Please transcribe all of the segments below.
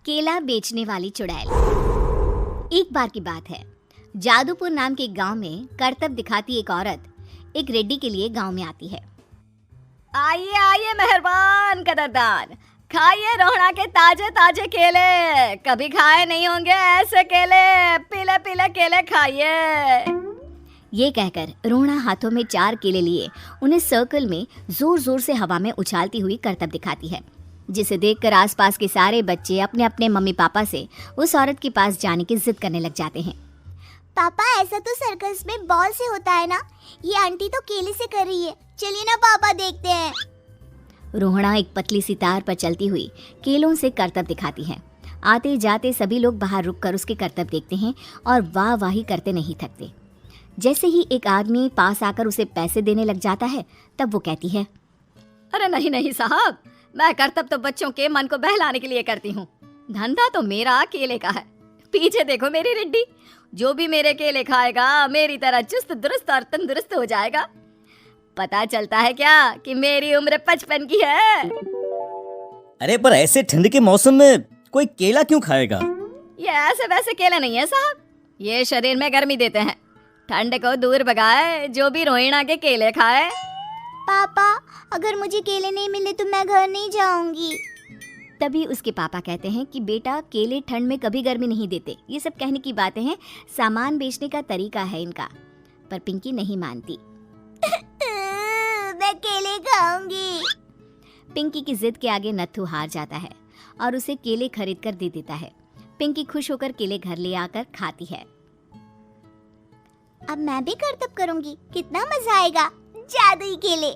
केला बेचने वाली चुड़ैल। एक बार की बात है, जादूपुर नाम के एक गांव में करतब दिखाती एक औरत एक रेड्डी के लिए गांव में आती है। आइए आइए मेहरबान कदरदान, खाइए रोहड़ा के ताजे ताजे केले, कभी खाए नहीं होंगे ऐसे केले, पीले पीले केले खाइए। ये कहकर रोहड़ा हाथों में 4 केले लिए उन्हें सर्कल में जोर जोर से हवा में उछालती हुई करतब दिखाती है, जिसे देखकर आसपास के सारे बच्चे अपने अपने मम्मी पापा से उस औरत के पास जाने की जिद करने लग जाते हैं। पापा ऐसा तो सर्कस में बॉल से होता है ना, ये आंटी तो केले से कर रही है, चलिए ना पापा देखते हैं। रोहड़ा एक पतली सी तार पर चलती हुई केलों से करतब दिखाती है। आते जाते सभी लोग बाहर रुककर उसके करतब देखते हैं और वाह वाही करते नहीं थकते। जैसे ही एक आदमी पास आकर उसे पैसे देने लग जाता है, तब वो कहती है, अरे नहीं नहीं साहब, मैं करतब तो बच्चों के मन को बहलाने के लिए करती हूँ, धंधा तो मेरा केले का है। पीछे देखो मेरी रिड्डी, जो भी मेरे केले खाएगा मेरी तरह चुस्त दुरुस्त और तंदुरुस्त हो जाएगा। पता चलता है क्या कि मेरी उम्र 55 की है। अरे पर ऐसे ठंड के मौसम में कोई केला क्यों खाएगा? ये ऐसे वैसे केले नहीं है साहब, ये शरीर में गर्मी देते हैं, ठंड को दूर भगाए जो भी रोहिणा के केले खाए। पापा अगर मुझे केले नहीं मिले तो मैं घर नहीं जाऊंगी। तभी उसके पापा कहते हैं कि बेटा केले ठंड में कभी गर्मी नहीं देते, ये सब कहने की बातें हैं, सामान बेचने का तरीका है इनका। पर पिंकी नहीं मानती। मैं केले खाऊंगी। पिंकी की जिद के आगे नत्थू हार जाता है और उसे केले खरीद कर दे देता है। पिंकी खुश होकर केले घर ले आकर खाती है। अब मैं भी करतब करूंगी, कितना मजा आएगा, जादुई केले।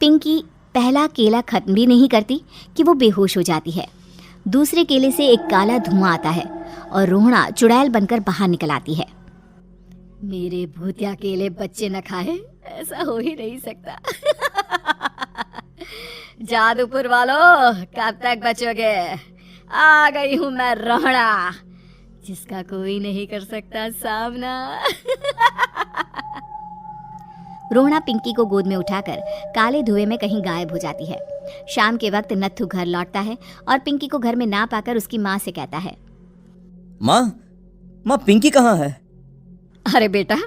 पिंकी पहला केला खत्म भी नहीं करती कि वो बेहोश हो जाती है। दूसरे केले से एक काला धुआं आता है और रोहड़ा चुड़ैल बनकर बाहर निकल आती है। मेरे भूतिया केले बच्चे न खाए, ऐसा हो ही नहीं सकता। जादूपुर वालों, कब तक बचोगे? आ गई हूँ मैं रोहड़ा, जिसका कोई नहीं कर सकता सामना। रोहड़ा पिंकी को गोद में उठाकर काले धुएं में कहीं गायब हो जाती है। शाम के वक्त नत्थू घर लौटता है और पिंकी को घर में ना पाकर उसकी माँ से कहता है, माँ पिंकी कहाँ है? अरे बेटा,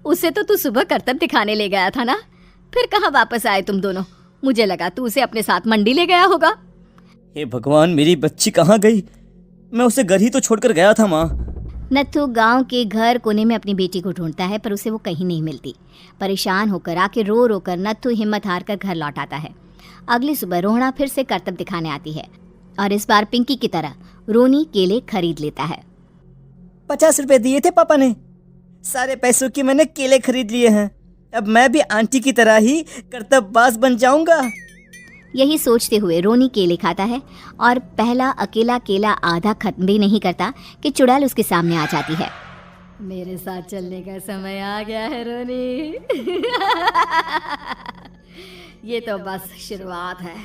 उसे तो तू सुबह करतब दिखाने ले गया था ना, फिर कहाँ वापस आए तुम दोनों? मुझे लगा तू उसे अपने साथ मंडी ले गया होगा। हे भगवान, मेरी बच्ची कहाँ गई? मैं उसे घर ही तो छोड़कर गया था माँ। नत्थू गांव के घर कोने में अपनी बेटी को ढूंढता है, पर उसे वो कहीं नहीं मिलती। परेशान होकर आखिर रो रो कर नत्थू हिम्मत हार कर घर लौट आता है। अगली सुबह रोहड़ा फिर से करतब दिखाने आती है और इस बार पिंकी की तरह रोनी केले खरीद लेता है। 50 रुपए दिए थे पापा ने, सारे पैसों की मैंने केले खरीद लिए हैं। अब मैं भी आंटी की तरह ही करतबबाज बन जाऊंगा। यही सोचते हुए रोनी केले खाता है और पहला अकेला केला आधा खत्म भी नहीं करता कि चुड़ैल उसके सामने आ जाती है। मेरे साथ चलने का समय आ गया है रोनी। ये तो बस शुरुआत है,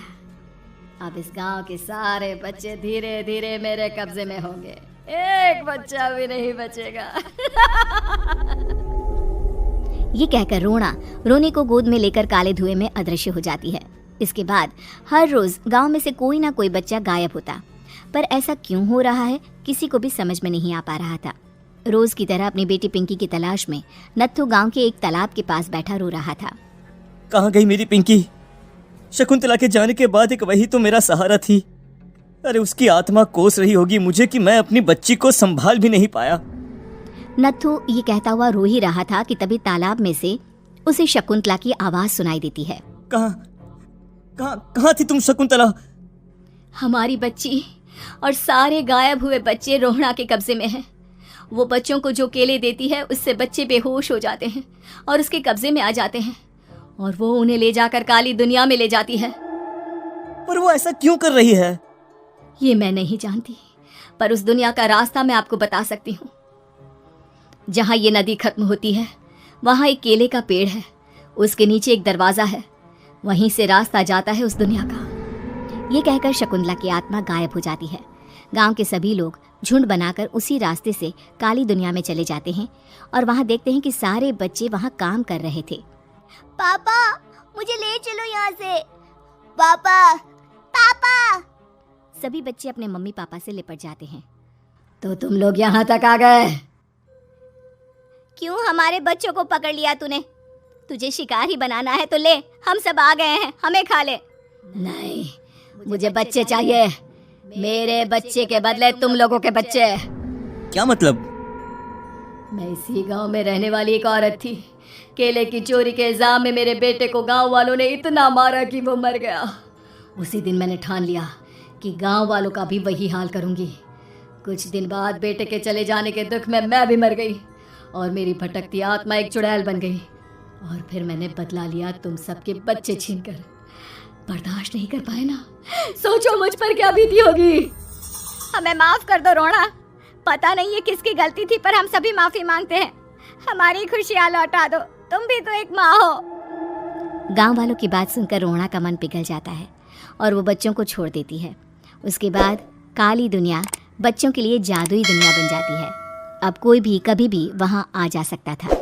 अब इस गांव के सारे बच्चे धीरे धीरे मेरे कब्जे में होंगे, एक बच्चा भी नहीं बचेगा। ये कहकर रोनी को गोद में लेकर काले धुएं में अदृश्य हो जाती है। इसके बाद हर रोज गांव में से कोई ना कोई बच्चा गायब होता, पर ऐसा क्यों हो रहा है किसी को भी समझ में नहीं आ पा रहा था। रोज की तरह अपनी बेटी पिंकी की तलाश में नत्थू गांव के एक तालाब के पास बैठा रो रहा था। कहाँ गई मेरी पिंकी? शकुंतला के जाने के बाद एक वही तो मेरा सहारा थी। अरे उसकी आत्मा कोस रही होगी मुझे कि मैं अपनी बच्ची को संभाल भी नहीं पाया। नत्थू ये कहता हुआ रो ही रहा था कि तभी तालाब में से उसे शकुंतला की आवाज सुनाई देती है। कहाँ थी तुम शकुंतला? हमारी बच्ची और सारे गायब हुए बच्चे रोहड़ा के कब्जे में हैं। वो बच्चों को जो केले देती है उससे बच्चे बेहोश हो जाते हैं और उसके कब्जे में आ जाते हैं और वो उन्हें ले जाकर काली दुनिया में ले जाती है। पर वो ऐसा क्यों कर रही है? ये मैं नहीं जानती, पर उस दुनिया का रास्ता मैं आपको बता सकती हूँ। जहाँ ये नदी खत्म होती है वहाँ एक केले का पेड़ है, उसके नीचे एक दरवाजा है, वहीं से रास्ता जाता है उस दुनिया का। ये कहकर शकुंतला की आत्मा गायब हो जाती है। गांव के सभी लोग झुंड बनाकर उसी रास्ते से काली दुनिया में चले जाते हैं और वहाँ देखते हैं कि सारे बच्चे वहाँ काम कर रहे थे। पापा मुझे ले चलो यहाँ से। पापा पापा सभी बच्चे अपने मम्मी पापा से लिपट जाते हैं। तो तुम लोग यहाँ तक आ गए? क्यों हमारे बच्चों को पकड़ लिया तूने? तुझे शिकार ही बनाना है तो ले, हम सब आ गए हैं, हमें खा ले। नहीं, मुझे बच्चे चाहिए, मेरे बच्चे के बदले तुम लोगों के बच्चे। क्या मतलब? मैं इसी गांव में रहने वाली एक औरत थी। केले की चोरी के इल्जाम में मेरे बेटे को गांव वालों ने इतना मारा कि वो मर गया। उसी दिन मैंने ठान लिया कि गांव वालों का भी वही हाल करूंगी। कुछ दिन बाद बेटे के चले जाने के दुख में मैं भी मर गई और मेरी भटकती आत्मा एक चुड़ैल बन गई। और फिर मैंने बदला लिया तुम सबके बच्चे छीनकर। बर्दाश्त नहीं कर पाए ना? सोचो मुझ पर क्या बीती होगी। हमें माफ कर दो रोना, पता नहीं ये किसकी गलती थी, पर हम सभी माफी मांगते हैं। हमारी खुशियां लौटा दो, तुम भी तो एक माँ हो। गांव वालों की बात सुनकर रोना का मन पिघल जाता है और वो बच्चों को छोड़ देती है। उसके बाद काली दुनिया बच्चों के लिए जादुई दुनिया बन जाती है। अब कोई भी कभी भी वहां आ जा सकता था।